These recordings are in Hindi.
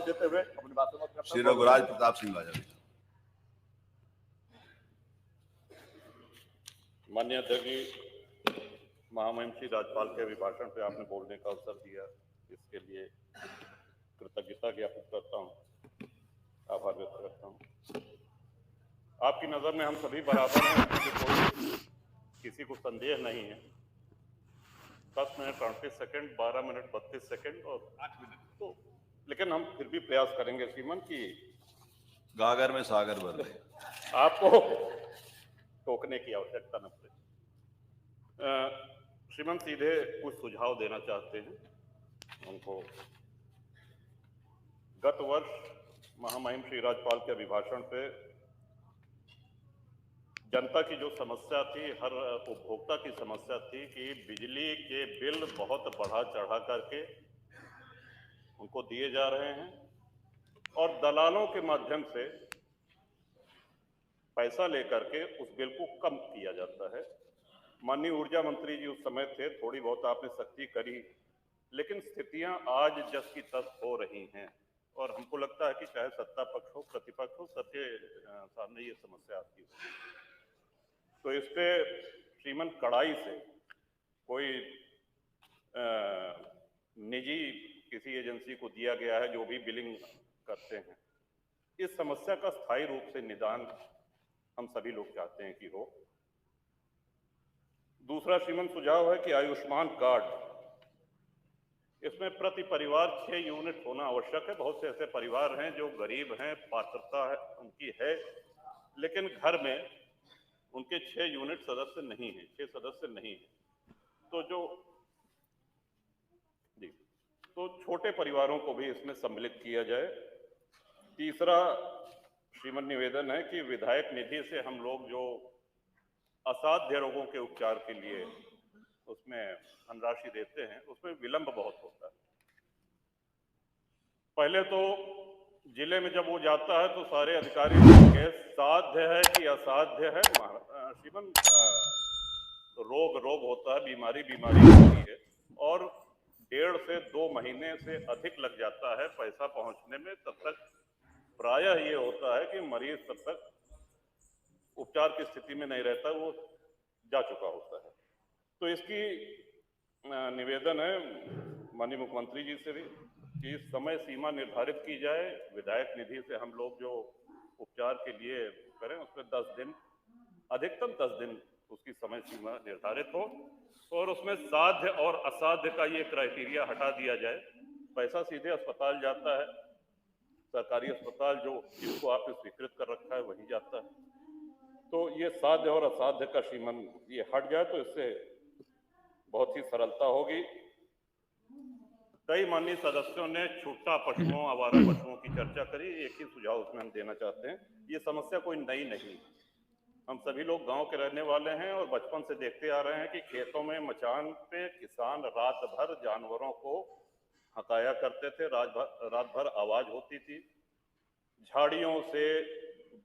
देते हुए अपनी बात समाप्त करता हूं। श्री रघुराज प्रताप सिंह बाजवा। माननीय अध्यक्ष, महामहिम श्री राज्यपाल के अभिभाषण पे आपने बोलने का अवसर दिया, इसके लिए कृतज्ञता ज्ञापित करता हूँ, आभार व्यक्त करता हूँ। आपकी नज़र में हम सभी बराबर हैं, कोई किसी को संदेह नहीं है। 10 मिनट 38 सेकंड, 12 मिनट 32 सेकंड और 8 मिनट, तो लेकिन हम फिर भी प्रयास करेंगे श्रीमान कि गागर में सागर भर दे, आपको टोकने की आवश्यकता न पड़े। श्रीमान सीधे कुछ सुझाव देना चाहते हैं उनको। गत वर्ष महामहिम श्री राज्यपाल के अभिभाषण पे जनता की जो समस्या थी, हर उपभोक्ता की समस्या थी कि बिजली के बिल बहुत बढ़ा चढ़ा करके उनको दिए जा रहे हैं और दलालों के माध्यम से पैसा लेकर के उस बिल को कम किया जाता है। माननीय ऊर्जा मंत्री जी उस समय थे, थोड़ी बहुत आपने सख्ती करी, लेकिन स्थितियां आज जस की तस हो रही हैं और हमको लगता है कि चाहे सत्ता पक्ष हो प्रतिपक्ष हो, सबके सामने ये समस्या आती है। तो इस पे श्रीमान कड़ाई से कोई निजी किसी एजेंसी को दिया गया है जो भी बिलिंग करते हैं, इस समस्या का स्थायी रूप से निदान हम सभी लोग चाहते हैं कि हो। दूसरा श्रीमान सुझाव है कि आयुष्मान कार्ड, इसमें प्रति परिवार 6 यूनिट होना आवश्यक है। बहुत से ऐसे परिवार हैं जो गरीब हैं, पात्रता है उनकी है, लेकिन घर में उनके 6 यूनिट सदस्य नहीं है, 6 सदस्य नहीं है। तो छोटे परिवारों को भी इसमें सम्मिलित किया जाए। तीसरा श्रीमान निवेदन है कि विधायक निधि से हम लोग जो असाध्य रोगों के उपचार के लिए उसमें धनराशि देते हैं, उसमें विलंब बहुत होता है। पहले तो जिले में जब वो जाता है तो सारे अधिकारी के साध्य है कि असाध्य है, श्रीमान रोग होता है, बीमारी होती है और 1.5 से 2 महीने से अधिक लग जाता है पैसा पहुंचने में। तब तक प्रायः ये होता है कि मरीज तब तक उपचार की स्थिति में नहीं रहता, वो जा चुका होता है। तो इसकी निवेदन है माननीय मुख्यमंत्री जी से भी कि समय सीमा निर्धारित की जाए। विधायक निधि से हम लोग जो उपचार के लिए करें उसमें 10 दिन, अधिकतम 10 दिन उसकी समय सीमा निर्धारित हो और उसमें साध्य और असाध्य का ये क्राइटेरिया हटा दिया जाए। पैसा सीधे अस्पताल जाता है, सरकारी अस्पताल जो जिसको आपने स्वीकृत कर रखा है वही जाता है। तो ये साध्य और असाध्य का श्रीमान ये हट जाए तो इससे बहुत ही सरलता होगी। कई माननीय सदस्यों ने छूटा पशुओं, आवारा पशुओं की चर्चा करी। एक ही सुझाव उसमें हम देना चाहते हैं, ये समस्या कोई नई नहीं, हम सभी लोग गांव के रहने वाले हैं और बचपन से देखते आ रहे हैं कि खेतों में मचान पे किसान रात भर जानवरों को हकाया करते थे, रात भर आवाज होती थी। झाड़ियों से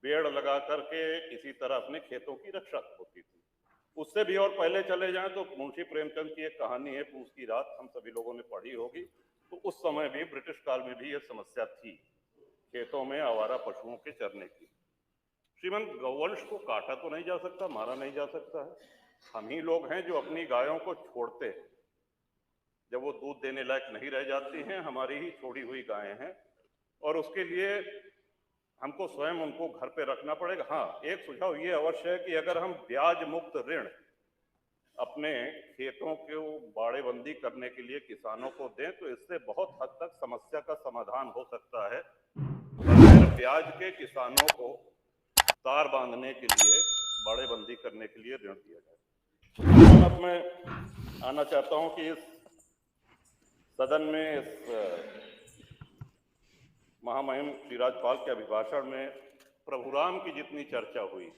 पेड़ लगा करके इसी तरह अपने खेतों की रक्षा होती थी। उससे भी और पहले चले जाएं तो मुंशी प्रेमचंद की एक कहानी है पूस की रात, हम सभी लोगों ने पढ़ी होगी। तो उस समय भी ब्रिटिश काल में भी यह समस्या थी खेतों में आवारा पशुओं के चरने की। श्रीमान गौवंश को काटा तो नहीं जा सकता, मारा नहीं जा सकता है। हम ही लोग हैं जो अपनी गायों को छोड़ते हैं, जब वो दूध देने लायक नहीं रह जाती हैं, हमारी ही छोड़ी हुई गायें हैं और उसके लिए हमको स्वयं उनको घर पे रखना पड़ेगा। हाँ, एक सुझाव ये अवश्य है कि अगर हम ब्याज मुक्त ऋण अपने खेतों को बाड़ेबंदी करने के लिए किसानों को दें तो इससे बहुत हद तक समस्या का समाधान हो सकता है। बगैर ब्याज के किसानों को तार बांधने के लिए, बाड़ेबंदी करने के लिए ऋण दिया जाए। अब मैं आना चाहता हूं कि इस सदन में इस महामहिम श्री राज्यपाल के अभिभाषण में प्रभु राम की जितनी चर्चा हुई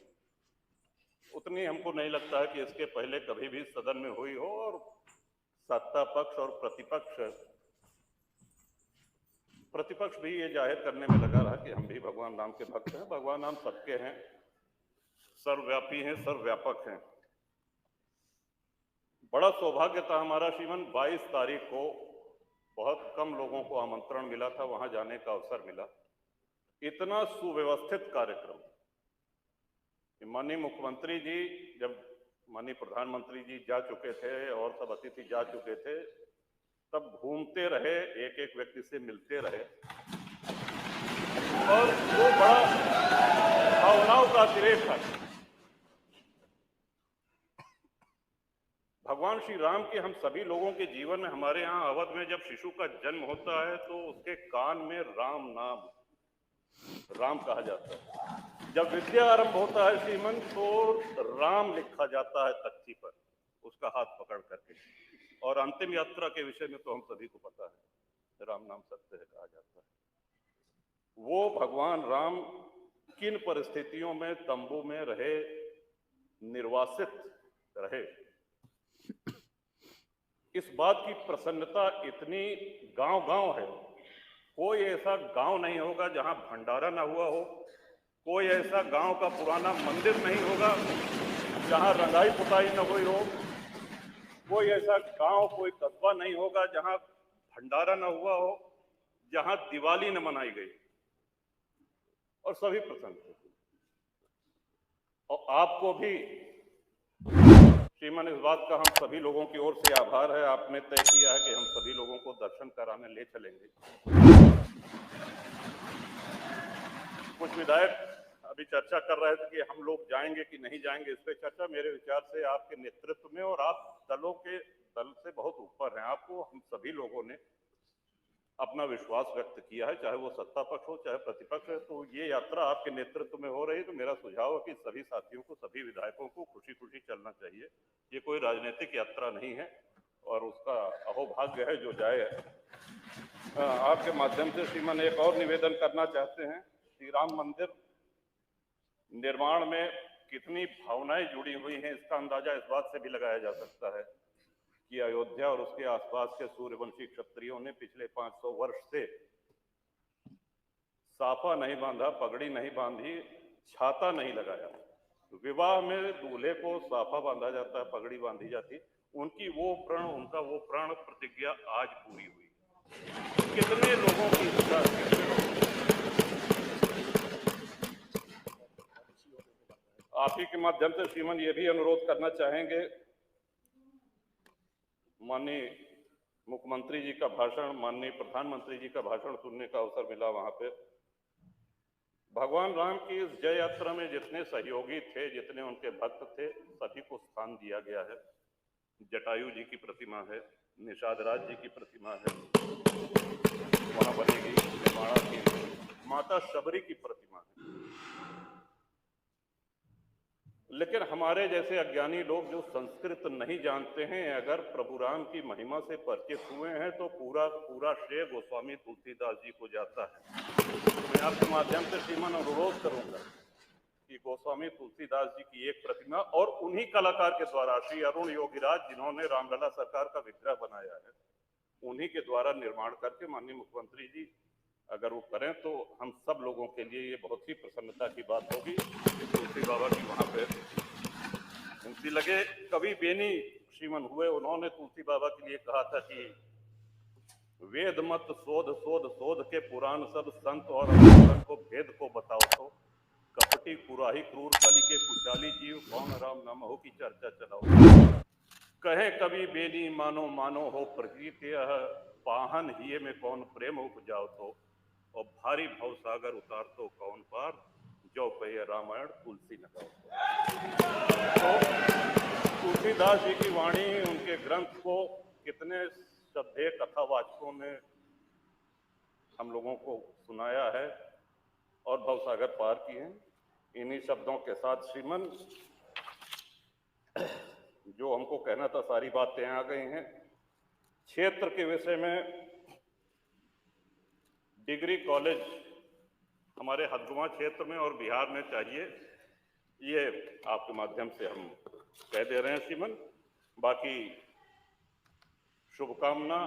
उतनी हमको नहीं लगता है कि इसके पहले कभी भी सदन में हुई हो। और सत्ता पक्ष और प्रतिपक्ष भी ये जाहिर करने में लगा रहा कि हम भी भगवान राम के भक्त हैं। भगवान राम सबके हैं, सर्वव्यापी हैं, सर्वव्यापक हैं। बड़ा सौभाग्य था हमारा श्रीमान 22 तारीख को बहुत कम लोगों को आमंत्रण मिला था, वहां जाने का अवसर मिला। इतना सुव्यवस्थित कार्यक्रम। माननीय मुख्यमंत्री जी, जब माननीय प्रधानमंत्री जी जा चुके थे और सब अतिथि जा चुके थे, तब घूमते रहे, एक एक व्यक्ति से मिलते रहे, और वो बड़ा भावनाओं का अतिरेक था। भगवान श्री राम के हम सभी लोगों के जीवन में, हमारे यहाँ अवध में जब शिशु का जन्म होता है तो उसके कान में राम नाम, राम कहा जाता है। जब विद्या आरंभ होता है श्रीमन, तो राम लिखा जाता है तख्ती पर, उसका हाथ पकड़ करके। और अंतिम यात्रा के विषय में तो हम सभी को पता है, राम नाम सत्य है कहा जाता है। वो भगवान राम किन परिस्थितियों में तंबू में रहे, निर्वासित रहे, इस बात की प्रसन्नता इतनी गांव-गांव है। कोई ऐसा गांव नहीं होगा जहां भंडारा ना हुआ हो, कोई ऐसा गांव का पुराना मंदिर नहीं होगा जहां रंगाई पुताई न हुई हो, कोई ऐसा गांव, कोई कस्बा नहीं होगा जहां भंडारा न हुआ हो, जहां दिवाली न मनाई गई, और सभी प्रसन्न थे। और आपको भी श्रीमान, इस बात का हम सभी लोगों की ओर से आभार है। आपने तय किया है कि हम सभी लोगों को दर्शन कराने ले चलेंगे। कुछ विधायक अभी चर्चा कर रहे थे कि हम लोग जाएंगे कि नहीं जाएंगे। इस पे चर्चा मेरे विचार से आपके नेतृत्व में, और आप दल से बहुत ऊपर हैं, आपको हम सभी लोगों ने अपना विश्वास व्यक्त किया है, चाहे वो सत्ता पक्ष हो चाहे प्रतिपक्ष है। तो ये यात्रा आपके नेतृत्व में हो रही है, तो मेरा सुझाव है कि सभी साथियों को, सभी विधायकों को खुशी खुशी चलना चाहिए। ये कोई राजनीतिक यात्रा नहीं है, और उसका अहोभाग्य है जो जाए। आपके माध्यम से श्रीमान एक और निवेदन करना चाहते हैं। श्री राम मंदिर निर्माण में कितनी भावनाएं जुड़ी हुई हैं, इसका अंदाजा इस बात से भी लगाया जा सकता है कि अयोध्या और उसके आसपास के सूर्यवंशी क्षत्रियों ने पिछले 500 वर्ष से साफा नहीं बांधा, पगड़ी नहीं बांधी, छाता नहीं लगाया। विवाह में दूल्हे को साफा बांधा जाता है, पगड़ी बांधी जाती। उनका वो प्रण प्रतिज्ञा आज पूरी हुई। कितने लोगों की इच्छा, आप ही के माध्यम से श्रीमान ये भी अनुरोध करना चाहेंगे, माननीय मुख्यमंत्री जी का भाषण, माननीय प्रधानमंत्री जी का भाषण सुनने का अवसर मिला। वहां पे भगवान राम की इस जय यात्रा में जितने सहयोगी थे, जितने उनके भक्त थे, सभी को स्थान दिया गया है। जटायु जी की प्रतिमा है, निषाद राज जी की प्रतिमा है, वहां बनेगी निर्माणा की माता शबरी की प्रतिमा है। लेकिन हमारे जैसे अज्ञानी लोग जो संस्कृत नहीं जानते हैं, अगर प्रभु राम की महिमा से परिचित हुए हैं, तो पूरा श्रेय गोस्वामी तुलसीदास जी को जाता है। मैं आपके माध्यम से श्रीमान अनुरोध करूंगा कि गोस्वामी तुलसीदास जी की एक प्रतिमा, और उन्हीं कलाकार के द्वारा, श्री अरुण योगीराज जिन्होंने रामलला सरकार का विग्रह बनाया है, उन्हीं के द्वारा निर्माण करके माननीय मुख्यमंत्री जी अगर वो करें तो हम सब लोगों के लिए ये बहुत ही प्रसन्नता की बात होगी। तुलसी बाबा की वहां पे उनकी लगे। कवि बेनी श्रीमन हुए, उन्होंने तुलसी बाबा के लिए कहा था कि वेद मत शोध शोध शोध के पुराण सब संत और अवधूतन को भेद को बताओ, तो कपटी कुराही क्रूर कली के कुचाली जीव कौन राम नाम हो की चर्चा चलाओ। कहे कवि बेनी मानो मानो हो प्रकृति यह पाहन हिये में कौन प्रेम उपजाओ, तो और भारी भव सागर उतार तो कौन पार, जो कहे रामायण तुलसी न गाओ। तो तुलसीदास जी की वाणी, उनके ग्रंथ को कितने श्रद्धेय कथावाचकों ने हम लोगों को सुनाया है और भवसागर पार किए हैं। इन्हीं शब्दों के साथ श्रीमन, जो हमको कहना था सारी बातें आ गई हैं। क्षेत्र के विषय में डिग्री कॉलेज हमारे हदगुआं क्षेत्र में और बिहार में चाहिए, ये आपके माध्यम से हम कह दे रहे हैं श्रीमन। बाकी शुभकामना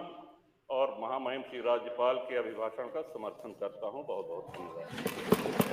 और महामहिम श्री राज्यपाल के अभिभाषण का समर्थन करता हूं। बहुत बहुत धन्यवाद।